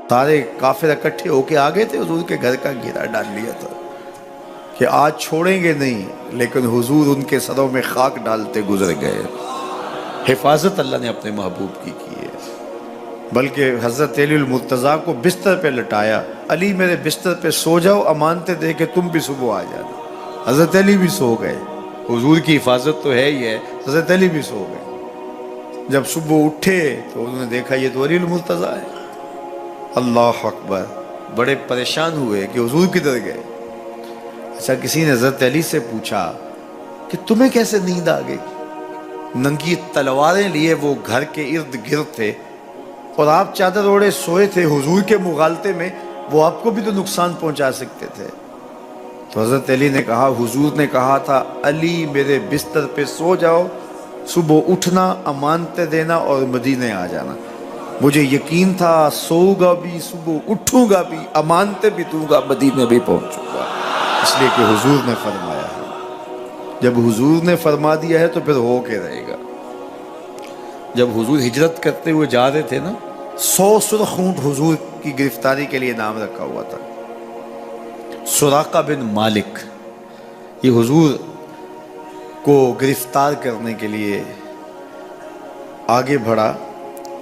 سارے کافر اکٹھے ہو کے آ گئے تھے، حضور کے گھر کا گھیرا ڈال لیا تھا کہ آج چھوڑیں گے نہیں، لیکن حضور ان کے سروں میں خاک ڈالتے گزر گئے۔ حفاظت اللہ نے اپنے محبوب کی ہے۔ بلکہ حضرت علی المرتضیٰ کو بستر پہ لٹایا، علی میرے بستر پہ سو جاؤ، امانتیں دے کے تم بھی صبح آ جانا۔ حضرت علی بھی سو گئے، حضور کی حفاظت تو ہے ہی ہے، حضرت علی بھی سو گئے۔ جب صبح اٹھے تو انہوں نے دیکھا یہ تو علی المرتضیٰ ہے۔ اللہ اکبر، بڑے پریشان ہوئے کہ حضور کدھر گئے۔ اچھا، کسی نے حضرت علی سے پوچھا کہ تمہیں کیسے نیند آ گئی؟ ننگی تلواریں لیے وہ گھر کے ارد گرد تھے اور آپ چادر اوڑے سوئے تھے حضور کے مغالطے میں، وہ آپ کو بھی تو نقصان پہنچا سکتے تھے۔ تو حضرت علی نے کہا حضور نے کہا تھا علی میرے بستر پہ سو جاؤ، صبح اٹھنا، امانتیں دینا اور مدینے آ جانا۔ مجھے یقین تھا سوؤں گا بھی، صبح اٹھوں گا بھی، امانتیں بھی دوں گا، مدینے بھی پہنچوں گا، اس لیے کہ حضور نے فرمایا ہے۔ جب حضور نے فرما دیا ہے تو پھر ہو کے رہے گا۔ جب حضور ہجرت کرتے ہوئے جا رہے تھے نا، 100 سرخ اونٹ حضور کی گرفتاری کے لیے نام رکھا ہوا تھا۔ سراقہ بن مالک یہ حضور کو گرفتار کرنے کے لیے آگے بڑھا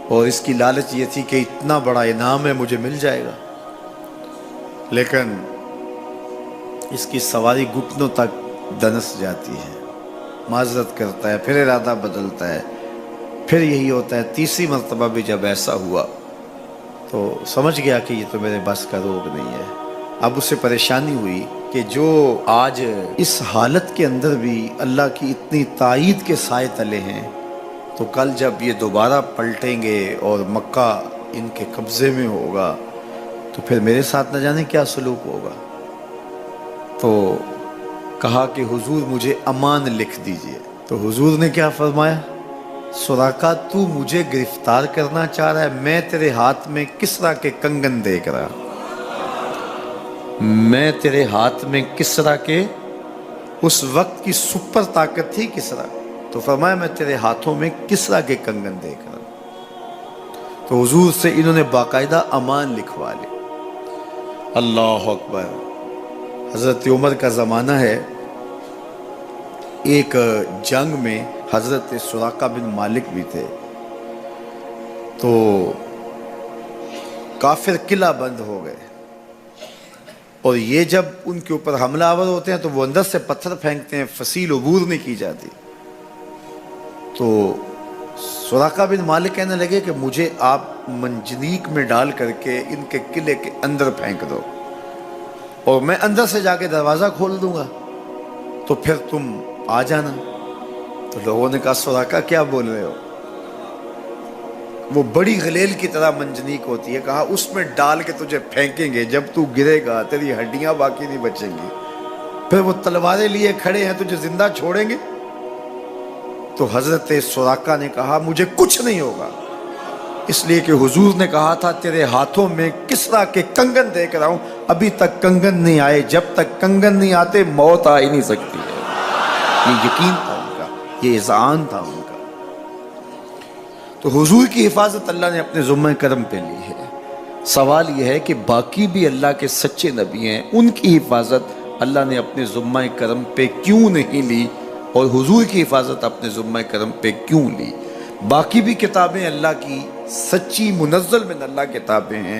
اور اس کی لالچ یہ تھی کہ اتنا بڑا انعام ہے، مجھے مل جائے گا، لیکن اس کی سواری گھٹنوں تک دنس جاتی ہے، معذرت کرتا ہے، پھر ارادہ بدلتا ہے، پھر یہی ہوتا ہے۔ تیسری مرتبہ بھی جب ایسا ہوا تو سمجھ گیا کہ یہ تو میرے بس کا روگ نہیں ہے۔ اب اسے پریشانی ہوئی کہ جو آج اس حالت کے اندر بھی اللہ کی اتنی تائید کے سائے تلے ہیں، تو کل جب یہ دوبارہ پلٹیں گے اور مکہ ان کے قبضے میں ہوگا تو پھر میرے ساتھ نہ جانے کیا سلوک ہوگا۔ تو کہا کہ حضور مجھے امان لکھ دیجئے۔ تو حضور نے کیا فرمایا؟ سراقہ تو مجھے گرفتار کرنا چاہ رہا ہے، میں تیرے ہاتھ میں کسریٰ کے کنگن دیکھ رہا، میں تیرے ہاتھ میں کسریٰ کے، اس وقت کی سپر طاقت تھی کسریٰ، تو فرمایا میں تیرے ہاتھوں میں کسریٰ کے کنگن دیکھ رہا ہوں۔ تو حضور سے انہوں نے باقاعدہ امان لکھوا لی۔ اللہ اکبر۔ حضرت عمر کا زمانہ ہے، ایک جنگ میں حضرت سراقہ بن مالک بھی تھے، تو کافر قلعہ بند ہو گئے، اور یہ جب ان کے اوپر حملہ آور ہوتے ہیں تو وہ اندر سے پتھر پھینکتے ہیں، فصیل عبور نہیں کی جاتی۔ تو سراقہ بن مالک کہنے لگے کہ مجھے آپ منجنیق میں ڈال کر کے ان کے قلعے کے اندر پھینک دو اور میں اندر سے جا کے دروازہ کھول دوں گا، تو پھر تم آ جانا۔ تو لوگوں نے کہا سراقہ کیا بول رہے ہو؟ وہ بڑی غلیل کی طرح منجنیق ہوتی ہے، کہا اس میں ڈال کے تجھے پھینکیں گے، جب تو گرے گا تیری ہڈیاں باقی نہیں بچیں گی، پھر وہ تلواریں لیے کھڑے ہیں تجھے زندہ چھوڑیں گے۔ تو حضرت سراقہ نے کہا مجھے کچھ نہیں ہوگا، اس لیے کہ حضور نے کہا تھا تیرے ہاتھوں میں کسریٰ کے کنگن دیکھ رہا ہوں، ابھی تک کنگن نہیں آئے، جب تک کنگن نہیں آتے موت آ ہی نہیں سکتی ہے۔ یہ یقین تھا ان کا، یہ اذعان تھا ان کا۔ تو حضور کی حفاظت اللہ نے اپنے ذمہ کرم پہ لی ہے۔ سوال یہ ہے کہ باقی بھی اللہ کے سچے نبی ہیں، ان کی حفاظت اللہ نے اپنے ذمہ کرم پہ کیوں نہیں لی، اور حضور کی حفاظت اپنے ذمہ کرم پہ کیوں لی؟ باقی بھی کتابیں اللہ کی سچی منزل من اللہ کتابیں ہیں،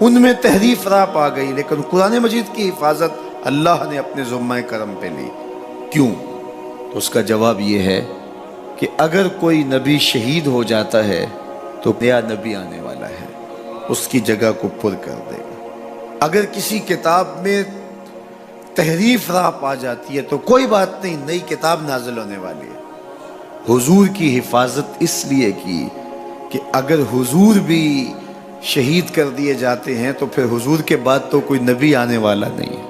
ان میں تحریف راہ پا گئی، لیکن قرآن مجید کی حفاظت اللہ نے اپنے ذمہ کرم پہ لی۔ کیوں؟ تو اس کا جواب یہ ہے کہ اگر کوئی نبی شہید ہو جاتا ہے تو نیا نبی آنے والا ہے، اس کی جگہ کو پر کر دے گا۔ اگر کسی کتاب میں تحریف راہ پا جاتی ہے تو کوئی بات نہیں، نئی کتاب نازل ہونے والی ہے۔ حضور کی حفاظت اس لیے کی کہ اگر حضور بھی شہید کر دیے جاتے ہیں تو پھر حضور کے بعد تو کوئی نبی آنے والا نہیں ہے،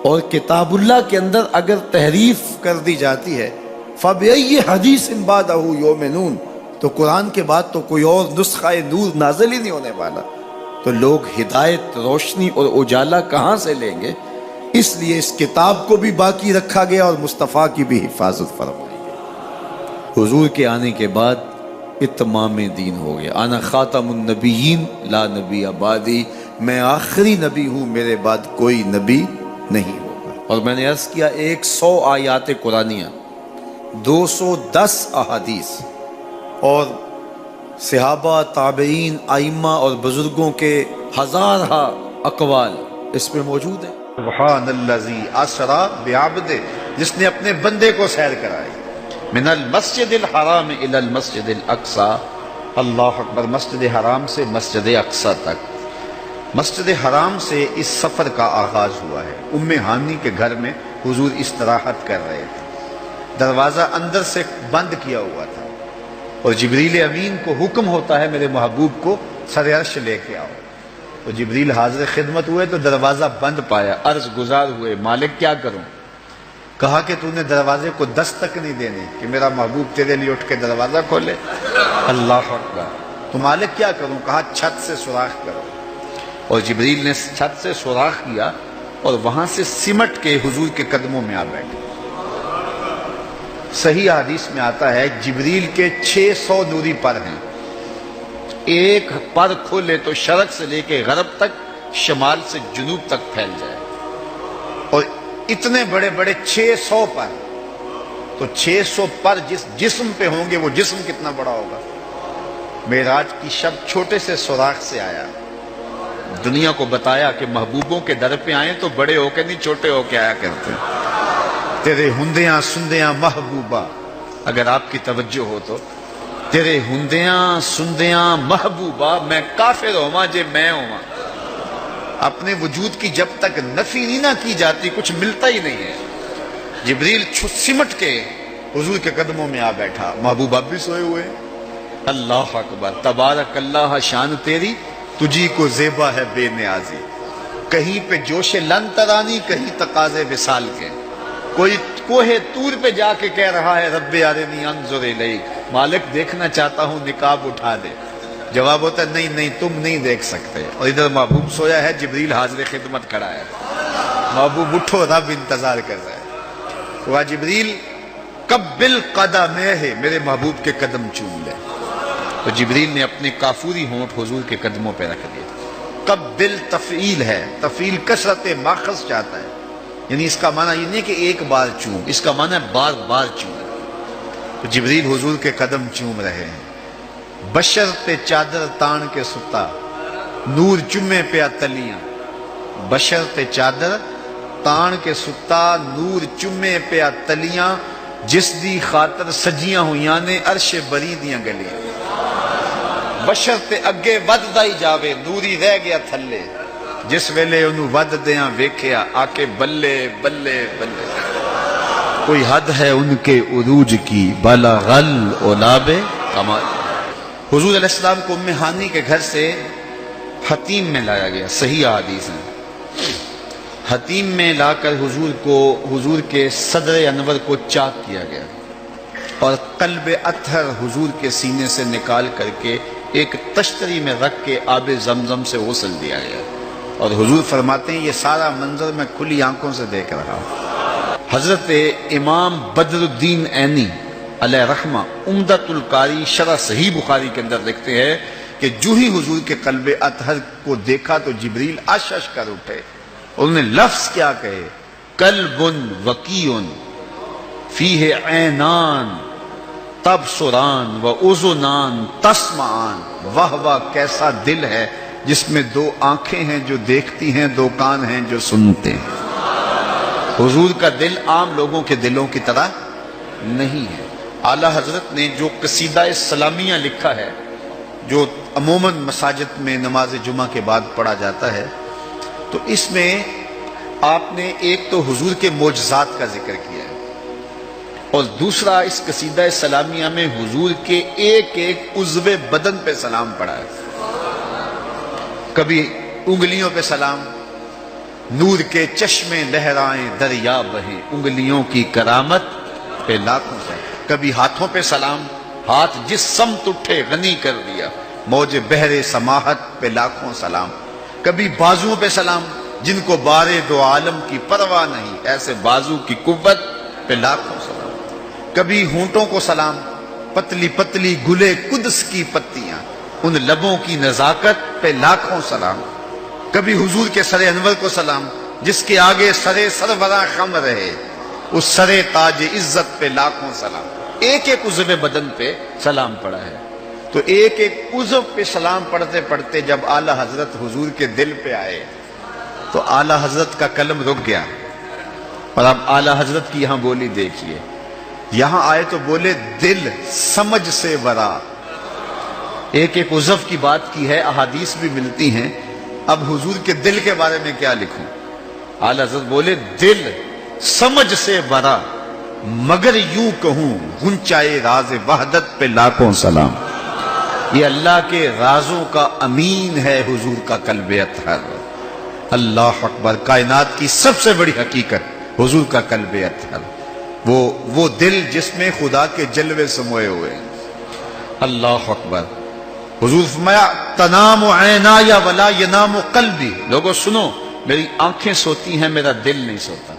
اور کتاب اللہ کے اندر اگر تحریف کر دی جاتی ہے فَبِأَيِّ حَدِيثٍ بَعْدَهُ يُؤْمِنُونَ، تو قرآن کے بعد تو کوئی اور نسخہ نور نازل ہی نہیں ہونے والا، تو لوگ ہدایت، روشنی اور اجالا کہاں سے لیں گے؟ اس لیے اس کتاب کو بھی باقی رکھا گیا اور مصطفیٰ کی بھی حفاظت فرمائی گئی۔ حضور کے آنے کے بعد اتمام دین ہو گیا. انا خاتم النبیین لا نبی بعدی، میں آخری نبی ہوں، میرے بعد کوئی نبی نہیں ہوگا. اور میں نے عرض کیا 100 آیات قرآنیہ، 210 احادیث اور صحابہ، تابعین، ائمہ اور بزرگوں کے ہزارہ اقوال اس میں موجود ہیں. سبحان الذی اسری بعبدہ، جس نے اپنے بندے کو سیر کرائی، من المسجد الحرام الی المسجد الاقصی، اللہ اکبر، مسجد حرام سے مسجد اقصی تک. مسجد حرام سے اس سفر کا آغاز ہوا ہے. ام ہانی کے گھر میں حضور استراحت کر رہے تھے، دروازہ اندر سے بند کیا ہوا تھا، اور جبریل امین کو حکم ہوتا ہے میرے محبوب کو سر عرش لے کے آؤ. تو جبریل حاضر خدمت ہوئے تو دروازہ بند پایا، عرض گزار ہوئے مالک کیا کروں؟ کہا کہ تو نے دروازے کو دستک نہیں دینی کہ میرا محبوب تیرے لیے اٹھ کے دروازہ کھولے. اللہ اکبر. تو مالک کیا کروں؟ کہا چھت سے سوراخ کرو. اور جبریل نے چھت سے سوراخ کیا اور وہاں سے سمٹ کے حضور کے قدموں میں آ بیٹھے. صحیح حدیث میں آتا ہے جبریل کے 600 نوری پر ہیں، ایک پر کھولے تو شرق سے لے کے غرب تک، شمال سے جنوب تک پھیل جائے. اور اتنے بڑے بڑے 600 پر، تو 600 پر جس جسم پہ ہوں گے وہ جسم کتنا بڑا ہوگا. معراج کی شب چھوٹے سے سوراخ سے آیا، دنیا کو بتایا کہ محبوبوں کے در پہ آئیں تو بڑے ہو کے نہیں، چھوٹے ہو کے آیا کرتے ہیں. تیرے ہندیاں سندیاں محبوبہ، اگر آپ کی توجہ ہو تو، تیرے ہندیاں سندیاں محبوبہ، میں کافر ہوا جے میں ہوا. اپنے وجود کی جب تک نفی نہیں نہ کی جاتی کچھ ملتا ہی نہیں ہے. جبریل سمٹ کے حضور کے قدموں میں آ بیٹھا. محبوب اب بھی سوئے ہوئے. اللہ اکبر. تبارک اللہ، شان تیری تجھی کو زیبا ہے بے نیازی. کہیں پہ جوش لن ترانی، کہیں تقاضے وصال کے. کوئی کوہ طور پہ جا کے کہہ رہا ہے رب ارنی انظر الیک، مالک دیکھنا چاہتا ہوں نقاب اٹھا دے. جواب ہوتا ہے نہیں نہیں تم نہیں دیکھ سکتے. اور ادھر محبوب سویا ہے، جبریل حاضر خدمت کھڑا ہے. محبوب اٹھو، رب انتظار کر رہا ہے. وہ جبریل قبل قدمہ، میرے محبوب کے قدم چوم لے. تو جبریل نے اپنے کافوری ہونٹ حضور کے قدموں پہ رکھ دیے. قبل تفعیل ہے، تفعیل کثرت ماخذ چاہتا ہے، یعنی اس کا معنی یہ نہیں کہ ایک بار چوم، اس کا معنی ہے بار بار چوم. تو جبریل حضور کے قدم چوم رہے ہیں. بشر پہ چادر تان کے ستا، نور چمے پہ اتلیاں. بشر پہ چادر تان کے ستا، نور چمے پہ اتلیاں. جس دی خاطر سجیاں ہویاں نے عرش بری دیاں گلیاں. بشر تے اگے وددا ہی جاوے، نوری رہ گیا تھلے. جس ویلے انہوں ود دیاں ویکھیا، آکے بلے بلے بلے. کوئی حد ہے ان کے عروج کی، بلغ العلاب کمال. حضور علیہ السلام کو ام ہانی کے گھر سے حتیم میں لایا گیا. صحیح حدیث ہے. حتیم میں لا کر حضور کے صدر انور کو چاک کیا گیا، اور قلب اطہر حضور کے سینے سے نکال کر کے ایک تشتری میں رکھ کے آب زمزم سے غسل دیا گیا. اور حضور فرماتے ہیں یہ سارا منظر میں کھلی آنکھوں سے دیکھ رہا ہوں. حضرت امام بدر الدین عینی علیہ رحمہ عمدۃ القاری شرح صحیح بخاری کے اندر لکھتے ہیں کہ جو ہی حضور کے قلب اطہر کو دیکھا تو جبریل اشش کر اٹھے. انہوں نے لفظ کیا کہے، قلب وقیع فیہ عینان تبصران و اذنان تسمعان. واہ واہ، کیسا دل ہے جس میں 2 آنکھیں ہیں جو دیکھتی ہیں، 2 کان ہیں جو سنتے ہیں. حضور کا دل عام لوگوں کے دلوں کی طرح نہیں ہے. اعلیٰ حضرت نے جو قصیدہ سلامیہ لکھا ہے، جو عموماً مساجد میں نماز جمعہ کے بعد پڑھا جاتا ہے، تو اس میں آپ نے ایک تو حضور کے معجزات کا ذکر کیا ہے، اور دوسرا اس قصیدہ سلامیہ میں حضور کے ایک ایک عضو بدن پہ سلام پڑھا ہے. کبھی انگلیوں پہ سلام، نور کے چشمے لہرائیں دریا بہیں، انگلیوں کی کرامت پہ لاکھوں سے. کبھی ہاتھوں پہ سلام، ہاتھ جس سمت اٹھے غنی کر دیا، موج بحر سماحت پہ لاکھوں سلام. کبھی بازوؤں پہ سلام، جن کو بارے 2 عالم کی پرواہ نہیں، ایسے بازو کی قوت پہ لاکھوں سلام. کبھی ہونٹوں کو سلام، پتلی پتلی گلے قدس کی پتیاں، ان لبوں کی نزاکت پہ لاکھوں سلام، کبھی حضور کے سر انور کو سلام، جس کے آگے سر سروراں خم رہے، اس سر تاج عزت پہ لاکھوں سلام۔ ایک ایک عضو بدن پہ سلام پڑا ہے، تو ایک ایک عضو پہ سلام پڑھتے پڑھتے جب اعلی حضرت حضور کے دل پہ آئے تو اعلی حضرت کا قلم رک گیا۔ اور اب اعلی حضرت کی یہاں بولی دیکھیے، یہاں آئے تو بولے دل سمجھ سے ورا، ایک ایک عضو کی بات کی ہے، احادیث بھی ملتی ہیں، اب حضور کے دل کے بارے میں کیا لکھوں؟ اعلی حضرت بولے دل سمجھ سے ورا، مگر یوں کہوں غنچائے راز وحدت پہ لاکھوں سلام۔ یہ اللہ کے رازوں کا امین ہے حضور کا قلب اطہر۔ اللہ اکبر، کائنات کی سب سے بڑی حقیقت حضور کا قلب اطہر، وہ دل جس میں خدا کے جلوے سموئے ہوئے ہیں۔ اللہ اکبر۔ حضور فرمایا تنام عینایا ولا ینام قلبی، لوگوں سنو، میری آنکھیں سوتی ہیں، میرا دل نہیں سوتا۔